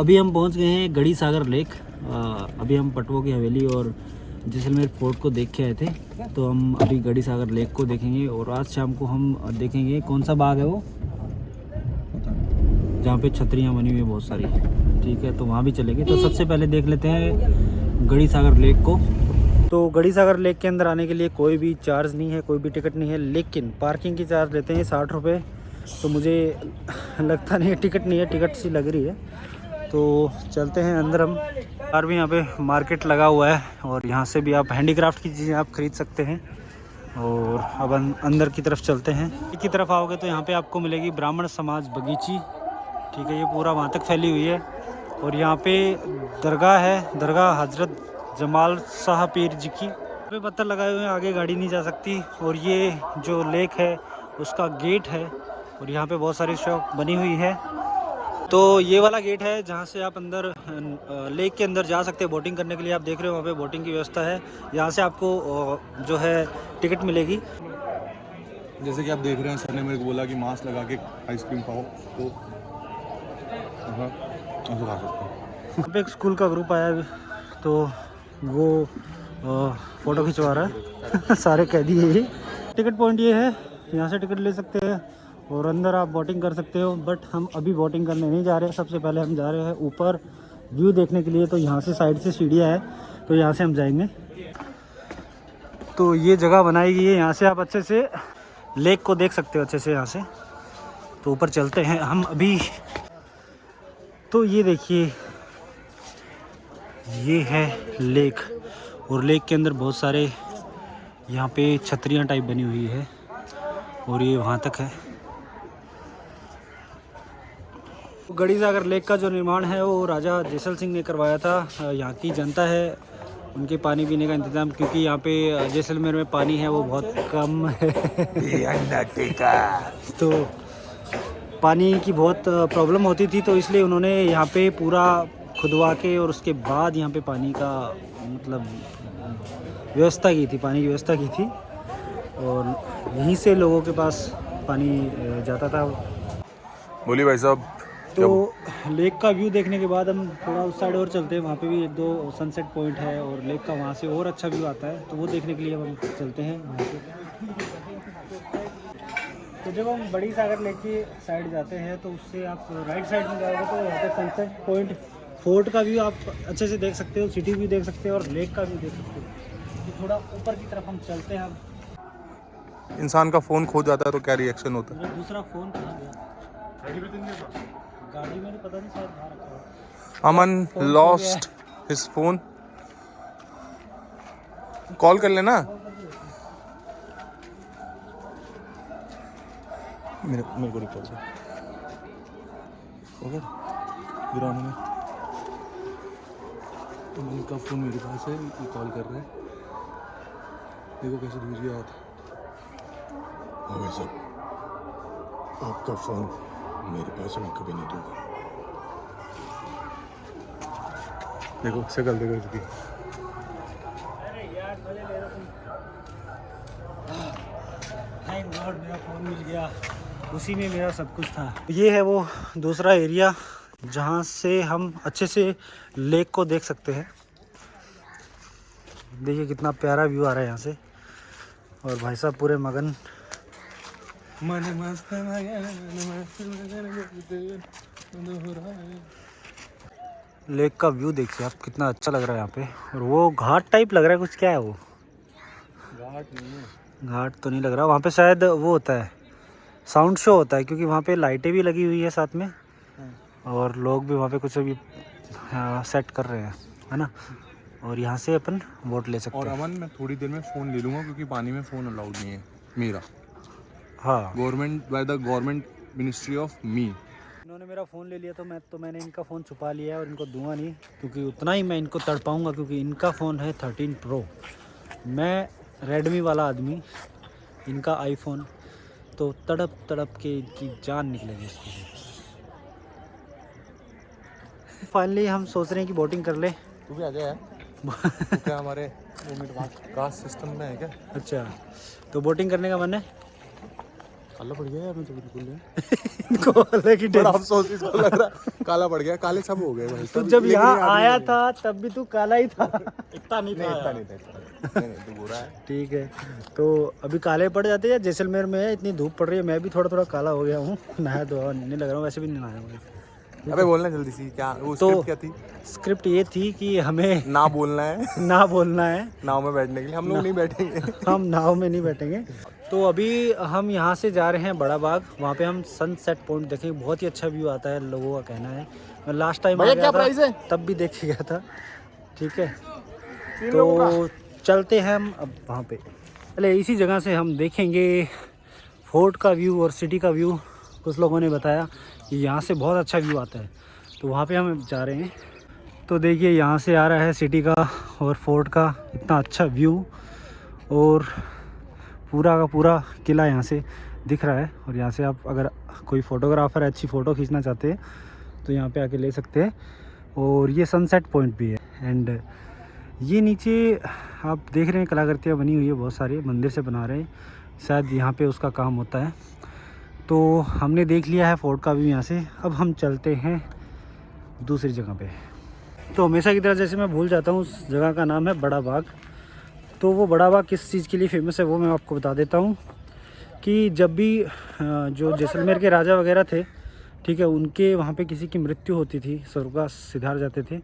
अभी हम पहुंच गए हैं गड़ी सागर लेक। अभी हम पटवों की हवेली और जैसलमेर फोर्ट को देख के आए थे, तो हम अभी गड़ी सागर लेक को देखेंगे और आज शाम को हम देखेंगे कौन सा बाग है वो जहाँ पे छतरियाँ बनी हुई है बहुत सारी। ठीक है, तो वहाँ भी चलेंगे। तो सबसे पहले देख लेते हैं गड़ी सागर लेक को। तो गड़ी सागर लेक के अंदर आने के लिए कोई भी चार्ज नहीं है, कोई भी टिकट नहीं है, लेकिन पार्किंग की चार्ज लेते हैं 60 रुपये। तो मुझे लगता नहीं है टिकट नहीं है, टिकट सी लग रही है। तो चलते हैं अंदर हम। और भी यहाँ पे मार्केट लगा हुआ है और यहाँ से भी आप हैंडीक्राफ्ट की चीज़ें आप ख़रीद सकते हैं। और अब अंदर की तरफ चलते हैं। की तरफ आओगे तो यहाँ पे आपको मिलेगी ब्राह्मण समाज बगीची। ठीक है, ये पूरा वहाँ तक फैली हुई है। और यहाँ पे दरगाह है, दरगाह हजरत जमाल शाह पीर जी की। पे पत्थर लगाए हुए हैं, आगे गाड़ी नहीं जा सकती। और ये जो लेक है उसका गेट है और यहाँ पे बहुत सारी शॉप बनी हुई है। तो ये वाला गेट है जहाँ से आप अंदर लेक के अंदर जा सकते हैं बोटिंग करने के लिए। आप देख रहे हो वहाँ पे बोटिंग की व्यवस्था है। यहाँ से आपको जो है टिकट मिलेगी। जैसे कि आप देख रहे हैं, सर ने मेरे को बोला कि मास्क लगा के आइसक्रीम खाओ, तो हाँ ऐसे खा सकते हैं। यहाँ पे एक स्कूल का ग्रुप आया है, तो वो फ़ोटो खिंचवा रहा है। सारे कैदी है ये। टिकट पॉइंट ये है, यहाँ से टिकट ले सकते हैं और अंदर आप बोटिंग कर सकते हो। बट हम अभी बोटिंग करने नहीं जा रहे। सबसे पहले हम जा रहे हैं ऊपर व्यू देखने के लिए। तो यहाँ से साइड से सीढ़ियाँ है, तो यहाँ से हम जाएंगे। तो ये जगह बनाई गई है, यहाँ से आप अच्छे से लेक को देख सकते हो अच्छे से यहाँ से। तो ऊपर चलते हैं हम अभी। तो ये देखिए, ये है लेक और लेक के अंदर बहुत सारे यहाँ पे छतरियाँ टाइप बनी हुई है और ये वहाँ तक है। गड़ी सागर लेक का जो निर्माण है वो राजा जैसल सिंह ने करवाया था। यहाँ की जनता है उनके पानी पीने का इंतज़ाम, क्योंकि यहाँ पे जैसलमेर में पानी है वो बहुत कम है। तो पानी की बहुत प्रॉब्लम होती थी, तो इसलिए उन्होंने यहाँ पे पूरा खुदवा के और उसके बाद यहाँ पे पानी का मतलब व्यवस्था की थी, पानी की व्यवस्था की थी। और यहीं से लोगों के पास पानी जाता था। बोलिए भाई साहब। तो लेक का व्यू देखने के बाद हम थोड़ा उस साइड और चलते हैं। वहाँ पे भी एक दो सनसेट पॉइंट है और लेक का वहाँ से और अच्छा व्यू आता है, तो वो देखने के लिए हम चलते हैं वहाँ से। तो जब हम बड़ी सागर लेक की साइड जाते हैं तो उससे आप राइट साइड में जाओगे तो यहाँ पे सनसेट पॉइंट, फोर्ट का व्यू आप अच्छे से देख सकते हो, सिटी व्यू देख सकते हो और लेक का व्यू देख सकते हो। तो थोड़ा ऊपर की तरफ हम चलते हैं। इंसान का फ़ोन खो जाता है तो क्या रिएक्शन होता है? दूसरा फ़ोन कहाँ गया? गाड़ी में पता नहीं, शायद बाहर रखा। अमन लॉस्ट हिज फोन। कॉल कर लेना। मेरे को रिकॉर्ड कर ओके गिराने में। तो उनका फ़ोन मेरे पास है, ये कॉल कर रहा है। देखो कैसे दूर गया था। हाँ भाई साहब, आपका फ़ोन मेरे पास मैं कभी नहीं दूंगा। देखो शक्ल देखो इसकी। अरे यार मजे ले रहा हूँ। थैंक गॉड मेरा फ़ोन मिल गया, उसी में मेरा सब कुछ था। ये है वो दूसरा एरिया जहाँ से हम अच्छे से लेक को देख सकते हैं। देखिए कितना प्यारा व्यू आ रहा है यहाँ से। और भाई साहब पूरे मगन। लेक का व्यू देखिए आप, कितना अच्छा लग रहा है यहाँ पे। और वो घाट टाइप लग रहा है कुछ, क्या है वो? घाट नहीं है, घाट तो नहीं लग रहा। वहाँ पे शायद वो होता है, साउंड शो होता है, क्योंकि वहाँ पे लाइटें भी लगी हुई है साथ में और लोग भी वहाँ पे कुछ अभी सेट कर रहे हैं, है ना। और यहाँ से अपन वोट ले सकते हैं। और अमन मैं थोड़ी देर में फ़ोन ले लूँगा क्योंकि पानी में फ़ोन अलाउड नहीं है मेरा। हाँ, government by the government ministry of me. इन्होंने मेरा फ़ोन ले लिया तो मैंने इनका फ़ोन छुपा लिया है और इनको दूंगा नहीं, क्योंकि उतना ही मैं इनको तड़पाऊँगा। क्योंकि इनका फ़ोन है 13 प्रो, मैं रेडमी वाला आदमी, इनका आईफोन। तो तड़प तड़प के इनकी जान निकलेगी इसके लिए। फाइनली हम सोच रहे हैं कि बोटिंग कर ले। तू भी आ जा यार। तो क्या हमारे 2 मिनट बाद कास्ट सिस्टम में है क्या? अच्छा, तो बोटिंग करने का मन है। काला पड़ गया यार, मैं तो बिल्कुल नहीं। इनको अलग ही बड़ा अफसोस इसको लग रहा, काला पड़ गया। काले सब हो गए भाई। तू जब यहाँ आया था तब भी तू काला ही था। इतना नहीं था, नहीं, तू बुरा है। ठीक है, तो अभी काले पड़ जाते हैं। जैसलमेर में है, इतनी धूप पड़ रही है, मैं भी थोड़ा थोड़ा काला हो गया हूँ। नहाया धोया नहीं लग रहा हूँ, वैसे भी नहीं नहाया हूँ। अबे बोलना जल्दी सी, क्या वो तो स्क्रिप्ट क्या थी? स्क्रिप्ट ये थी कि हमें ना बोलना है, ना बोलना है, नाव में बैठने के लिए। हम लोग नहीं बैठेंगे। हम नाव में नहीं बैठेंगे। तो अभी हम यहाँ से जा रहे हैं बड़ा बाग, वहाँ पे हम सनसेट पॉइंट देखेंगे। बहुत ही अच्छा व्यू आता है, लोगों का कहना है। मैं लास्ट टाइम आ गया था तब भी देख गया था। ठीक है, तो चलते हैं हम अब वहाँ पे। पहले इसी जगह से हम देखेंगे फोर्ट का व्यू और सिटी का व्यू। कुछ लोगों ने बताया कि यहाँ से बहुत अच्छा व्यू आता है, तो वहाँ पे हम जा रहे हैं। तो देखिए यहाँ से आ रहा है सिटी का और फोर्ट का इतना अच्छा व्यू, और पूरा का पूरा किला यहाँ से दिख रहा है। और यहाँ से आप अगर कोई फ़ोटोग्राफ़र अच्छी फ़ोटो खींचना चाहते हैं तो यहाँ पे आके ले सकते हैं। और ये सनसेट पॉइंट भी है। एंड ये नीचे आप देख रहे हैं कलाकृतियाँ बनी हुई है, बहुत सारी मंदिर से बना रहे हैं, शायद यहाँ पे उसका काम होता है। तो हमने देख लिया है फोर्ट का भी यहाँ से। अब हम चलते हैं दूसरी जगह पे। तो हमेशा की तरह जैसे मैं भूल जाता हूँ, उस जगह का नाम है बड़ा बाग। तो वो बड़ा बाग किस चीज़ के लिए फेमस है वो मैं आपको बता देता हूँ कि जब भी जो जैसलमेर के राजा वगैरह थे, ठीक है, उनके वहाँ पे किसी की मृत्यु होती थी, स्वर्ग सिधार जाते थे,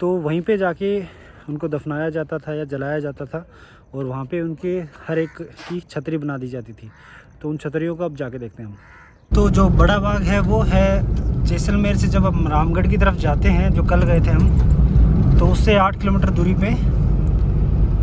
तो वहीं पे जाके उनको दफनाया जाता था या जलाया जाता था। और वहाँ पे उनके हर एक की छतरी बना दी जाती थी। तो उन छतरियों को अब जाके देखते हैं हम। तो जो बड़ा बाग है वो है जैसलमेर से जब हम रामगढ़ की तरफ जाते हैं, जो कल गए थे हम, तो उससे 8 किलोमीटर दूरी पे।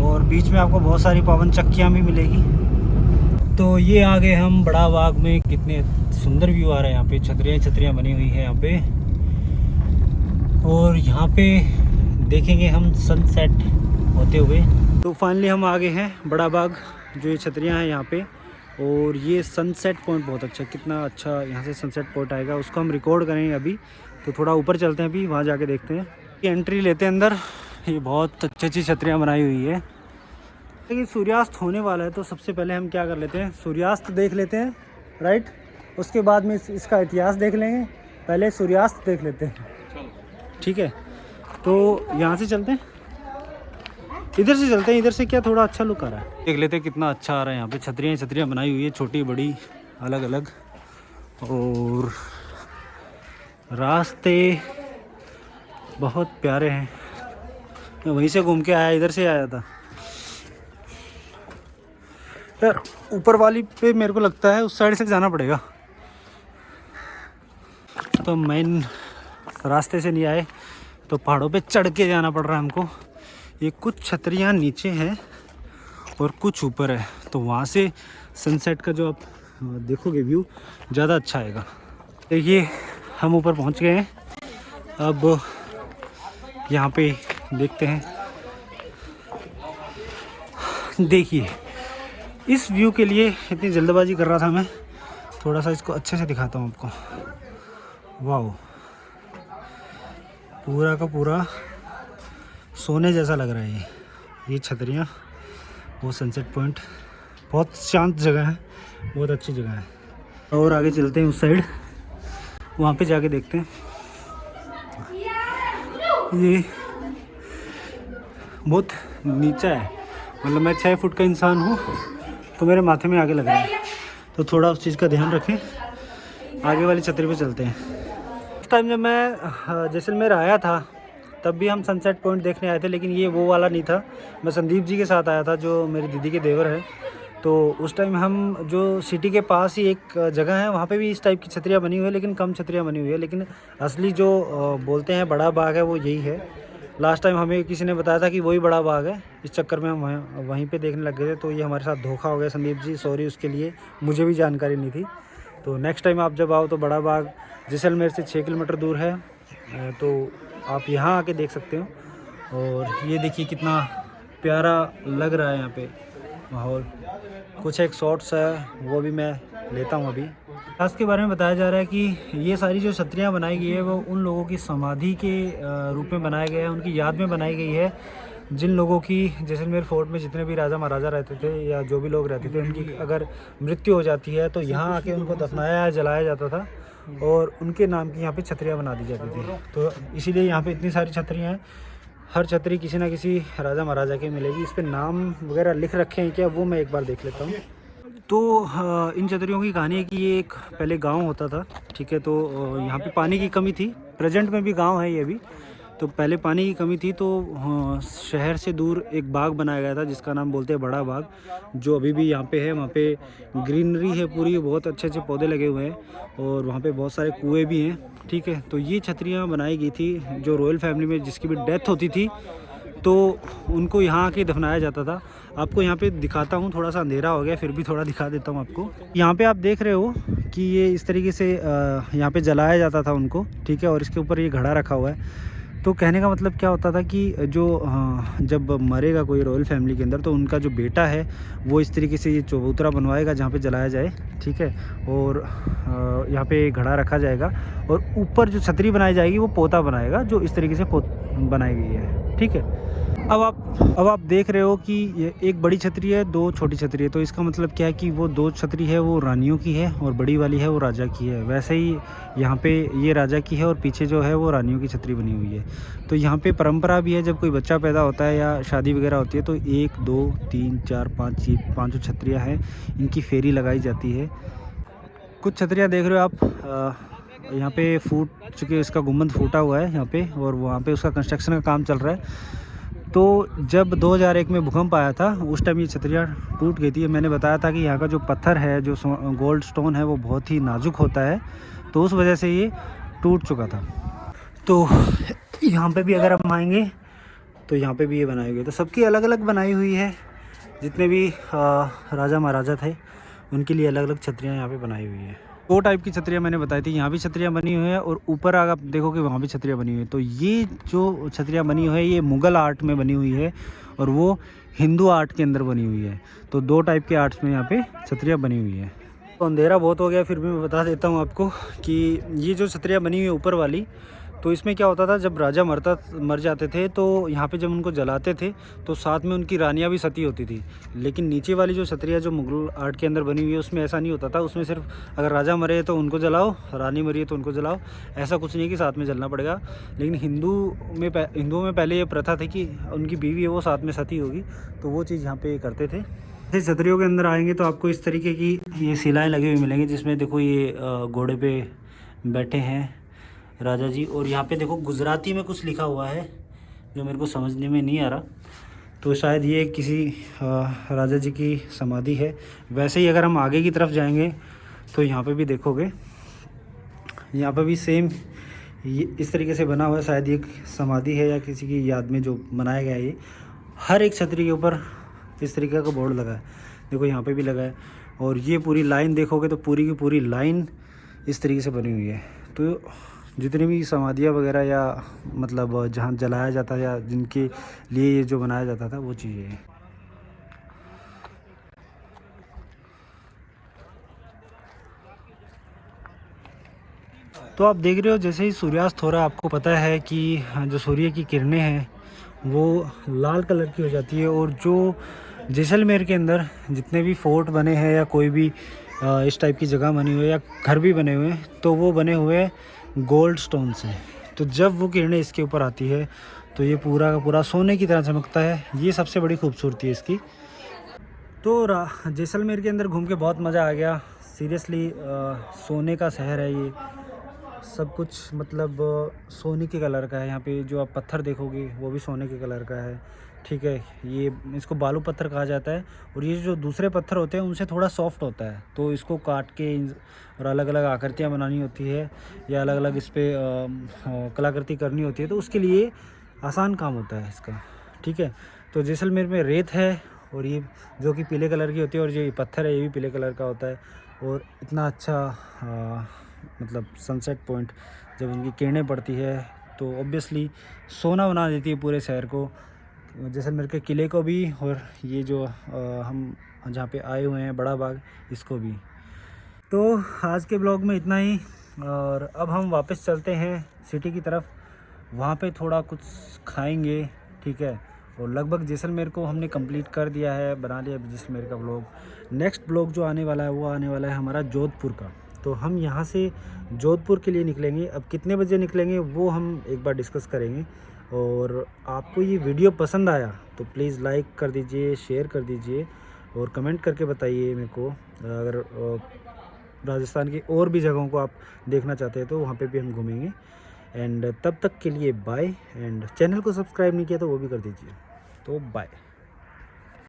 और बीच में आपको बहुत सारी पवन चक्कियाँ भी मिलेगी। तो ये आ गए हम बड़ा बाग में। कितने सुंदर व्यू आ रहा है यहाँ पे, छतरियाँ बनी हुई है यहाँ पे। और यहाँ पे देखेंगे हम सनसेट होते हुए। तो फाइनली हम आ गए हैं बड़ा बाग, जो ये छतरियाँ हैं यहाँ पे। और ये सनसेट पॉइंट बहुत अच्छा, कितना अच्छा यहाँ से सनसेट पॉइंट आएगा, उसको हम रिकॉर्ड करेंगे अभी। तो थोड़ा ऊपर चलते हैं, अभी वहाँ जाके देखते हैं। ये एंट्री लेते हैं अंदर। ये बहुत अच्छी छतरियाँ बनाई हुई है। लेकिन सूर्यास्त होने वाला है, तो सबसे पहले हम क्या कर लेते हैं, सूर्यास्त देख लेते हैं, राइट। उसके बाद में इसका इतिहास देख लेंगे, पहले सूर्यास्त देख लेते हैं। ठीक है, तो यहाँ से चलते हैं, इधर से चलते हैं। इधर से क्या थोड़ा अच्छा लुक आ रहा है, देख लेते हैं कितना अच्छा आ रहा है। यहाँ पे छतरियाँ बनाई हुई है, छोटी बड़ी अलग अलग। और रास्ते बहुत प्यारे हैं। मैं वहीं से घूम के आया, इधर से आया था यार। ऊपर वाली पे मेरे को लगता है उस साइड से जाना पड़ेगा, तो मेन रास्ते से नहीं आए, तो पहाड़ों पे चढ़ के जाना पड़ रहा है हमको। ये कुछ छतरियाँ नीचे हैं और कुछ ऊपर है, तो वहाँ से सनसेट का जो आप देखोगे व्यू ज़्यादा अच्छा आएगा। देखिए हम ऊपर पहुँच गए हैं। अब यहाँ पे देखते हैं। देखिए इस व्यू के लिए इतनी जल्दबाजी कर रहा था मैं, थोड़ा सा इसको अच्छे से दिखाता हूँ आपको। वाह, पूरा का पूरा सोने जैसा लग रहा है ये छतरियाँ। वो सनसेट पॉइंट बहुत शांत जगह है, बहुत अच्छी जगह है। और आगे चलते हैं उस साइड, वहाँ पे जाके देखते हैं। ये बहुत नीचा है, मतलब मैं 6 फुट का इंसान हूँ, तो मेरे माथे में आगे लग रहा है, तो थोड़ा उस चीज़ का ध्यान रखें। आगे वाली छतरी पे चलते हैं। उस टाइम जब मैं जैसलमेर आया था तब भी हम सनसेट पॉइंट देखने आए थे, लेकिन ये वो वाला नहीं था। मैं संदीप जी के साथ आया था, जो मेरी दीदी के देवर है। तो उस टाइम हम जो सिटी के पास ही एक जगह है, वहाँ पे भी इस टाइप की छतरियाँ बनी हुई है, लेकिन कम छतरियाँ बनी हुई है। लेकिन असली जो बोलते हैं बड़ा बाग है वो यही है। लास्ट टाइम हमें किसी ने बताया था कि वही बड़ा बाग है, इस चक्कर में हम वहीं पे देखने लग गए थे। तो ये हमारे साथ धोखा हो गया संदीप जी, सॉरी उसके लिए, मुझे भी जानकारी नहीं थी। तो नेक्स्ट टाइम आप जब आओ तो बड़ा बाग जैसलमेर से 6 किलोमीटर दूर है, तो आप यहाँ आके देख सकते हो। और ये देखिए कितना प्यारा लग रहा है यहाँ पे माहौल। कुछ एक शॉट्स है वो भी मैं लेता हूँ अभी। इतिहास के बारे में बताया जा रहा है कि ये सारी जो छतरियाँ बनाई गई है वो उन लोगों की समाधि के रूप में बनाया गया है, उनकी याद में बनाई गई है, जिन लोगों की जैसलमेर फोर्ट में जितने भी राजा महाराजा रहते थे या जो भी लोग रहते थे, उनकी अगर मृत्यु हो जाती है तो यहाँ आके उनको दफनाया या जलाया जाता था और उनके नाम की यहाँ पे छतरियाँ बना दी जाती थी। तो इसीलिए यहाँ पे इतनी सारी छतरियाँ हैं। हर छतरी किसी ना किसी राजा महाराजा की मिलेगी। इस पर नाम वगैरह लिख रखे हैं क्या, वो मैं एक बार देख लेता हूँ। तो इन छतरियों की कहानी है कि ये एक पहले गांव होता था, ठीक है। तो यहाँ पे पानी की कमी थी, प्रेजेंट में भी गांव है ये भी। तो पहले पानी की कमी थी तो शहर से दूर एक बाग बनाया गया था जिसका नाम बोलते हैं बड़ा बाग, जो अभी भी यहाँ पे है। वहाँ पे ग्रीनरी है पूरी, बहुत अच्छे अच्छे पौधे लगे हुए हैं और वहाँ पे बहुत सारे कुएँ भी हैं, ठीक है। तो ये छतरियाँ बनाई गई थी, जो रॉयल फैमिली में जिसकी भी डेथ होती थी तो उनको यहाँ आके दफनाया जाता था। आपको यहाँ पे दिखाता हूँ, थोड़ा सा अंधेरा हो गया फिर भी थोड़ा दिखा देता हूँ आपको। यहाँ पे आप देख रहे हो कि ये इस तरीके से यहाँ पे जलाया जाता था उनको, ठीक है। और इसके ऊपर ये घड़ा रखा हुआ है। तो कहने का मतलब क्या होता था कि जो जब मरेगा कोई रॉयल फैमिली के अंदर तो उनका जो बेटा है वो इस तरीके से ये चबूतरा बनवाएगा जहाँ पे जलाया जाए, ठीक है। और यहाँ पे घड़ा रखा जाएगा और ऊपर जो छतरी बनाई जाएगी वो पोता बनाएगा, जो इस तरीके से बनाई गई है, ठीक है। अब आप देख रहे हो कि ये एक बड़ी छतरी है, दो छोटी छतरी है। तो इसका मतलब क्या है कि वो दो छतरी है वो रानियों की है और बड़ी वाली है वो राजा की है। वैसे ही यहाँ पे ये राजा की है और पीछे जो है वो रानियों की छतरी बनी हुई है। तो यहाँ पे परंपरा भी है, जब कोई बच्चा पैदा होता है या शादी वगैरह होती है तो 1 2 3 4 5 ये 5 छतरियाँ हैं, इनकी फेरी लगाई जाती है। कुछ छतरियाँ देख रहे हो आप, यहाँ पे फूट चुके, इसका गुम्बद फूटा हुआ है यहाँ पे और वहाँ पे उसका कंस्ट्रक्शन का काम चल रहा है। तो जब 2001 में भूकंप आया था उस टाइम ये छतरियाँ टूट गई थी। मैंने बताया था कि यहाँ का जो पत्थर है, जो गोल्ड स्टोन है, वो बहुत ही नाजुक होता है, तो उस वजह से ये टूट चुका था। तो यहाँ पे भी अगर हम आएंगे तो यहाँ पे भी ये बनाई हुई है। तो सबकी अलग अलग बनाई हुई है, जितने भी राजा महाराजा थे उनके लिए अलग अलग छतरियाँ यहाँ पे बनाई हुई है। 2 टाइप की छतरियाँ मैंने बताई थी, यहाँ भी छतरियाँ बनी हुई है और ऊपर अगर आप देखोगे वहाँ भी छतरियाँ बनी हुई है। तो ये जो छतरियाँ बनी हुई है ये मुग़ल आर्ट में बनी हुई है और वो हिंदू आर्ट के अंदर बनी हुई है। तो 2 टाइप के आर्ट्स में यहाँ पे छतरियाँ बनी हुई है। तो अंधेरा बहुत हो गया, फिर भी मैं बता देता हूँ आपको कि ये जो छतरियाँ बनी हुई है ऊपर वाली, तो इसमें क्या होता था, जब राजा मर जाते थे तो यहाँ पे जब उनको जलाते थे तो साथ में उनकी रानियाँ भी सती होती थी। लेकिन नीचे वाली जो छतरियाँ जो मुग़ल आर्ट के अंदर बनी हुई है उसमें ऐसा नहीं होता था। उसमें सिर्फ अगर राजा मरे तो उनको जलाओ, रानी मरी है तो उनको जलाओ, ऐसा कुछ नहीं है कि साथ में जलना पड़ेगा। लेकिन हिंदुओं में पहले ये प्रथा थी कि उनकी बीवी है वो साथ में सती होगी, तो वो चीज़ यहाँ पे करते थे। इस छतरियों के अंदर आएंगे तो आपको इस तरीके की ये सिलाएँ लगी हुई मिलेंगी, जिसमें देखो ये घोड़े पे बैठे हैं राजा जी। और यहाँ पे देखो गुजराती में कुछ लिखा हुआ है जो मेरे को समझने में नहीं आ रहा, तो शायद ये किसी राजा जी की समाधि है। वैसे ही अगर हम आगे की तरफ जाएंगे तो यहाँ पे भी देखोगे, यहाँ पे भी सेम ये इस तरीके से बना हुआ है। शायद ये एक समाधि है या किसी की याद में जो बनाया गया है। ये हर एक छतरी के ऊपर इस तरीके का बोर्ड लगा है, देखो यहाँ पे भी लगा है। और ये पूरी लाइन देखोगे तो पूरी की पूरी लाइन इस तरीके से बनी हुई है। तो जितनी भी समाधियाँ वगैरह या मतलब जहाँ जलाया जाता है या जिनके लिए ये जो बनाया जाता था वो चीज़ें हैं। तो आप देख रहे हो जैसे ही सूर्यास्त हो रहा है, आपको पता है कि जो सूर्य की किरणें हैं वो लाल कलर की हो जाती है। और जो जैसलमेर के अंदर जितने भी फोर्ट बने हैं या कोई भी इस टाइप की जगह बनी हुई है या घर भी बने हुए हैं, तो वो बने हुए गोल्ड स्टोन से। तो जब वो किरणें इसके ऊपर आती है तो ये पूरा का पूरा सोने की तरह चमकता है। ये सबसे बड़ी खूबसूरती है इसकी। तो जैसलमेर के अंदर घूम के बहुत मज़ा आ गया सीरियसली। सोने का शहर है ये, सब कुछ मतलब सोने के कलर का है। यहाँ पे जो आप पत्थर देखोगे वो भी सोने के कलर का है, ठीक है। ये इसको बालू पत्थर कहा जाता है। और ये जो दूसरे पत्थर होते हैं उनसे थोड़ा सॉफ्ट होता है, तो इसको काट के और अलग अलग आकृतियाँ बनानी होती है या अलग अलग इस पर कलाकृति करनी होती है, तो उसके लिए आसान काम होता है इसका, ठीक है। तो जैसलमेर में रेत है और ये जो कि पीले कलर की होती है, और ये पत्थर है ये भी पीले कलर का होता है। और इतना अच्छा मतलब सनसेट पॉइंट जब उनकी किरणें पड़ती है तो ऑब्वियसली सोना बना देती है पूरे शहर को, जैसलमेर के किले को भी, और ये जो हम जहाँ पे आए हुए हैं बड़ा बाग, इसको भी। तो आज के ब्लॉग में इतना ही, और अब हम वापस चलते हैं सिटी की तरफ। वहाँ पे थोड़ा कुछ खाएंगे, ठीक है, और लगभग जैसलमेर को हमने कंप्लीट कर दिया है, बना लिया जैसलमेर का ब्लॉग। नेक्स्ट ब्लॉग जो आने वाला है वो आने वाला है हमारा जोधपुर का। तो हम यहाँ से जोधपुर के लिए निकलेंगे। अब कितने बजे निकलेंगे वो हम एक बार डिस्कस करेंगे। और आपको ये वीडियो पसंद आया तो प्लीज़ लाइक कर दीजिए, शेयर कर दीजिए और कमेंट करके बताइए मेरे को। अगर राजस्थान की और भी जगहों को आप देखना चाहते हैं तो वहाँ पे भी हम घूमेंगे। एंड तब तक के लिए बाय। एंड चैनल को सब्सक्राइब नहीं किया तो वो भी कर दीजिए। तो बाय।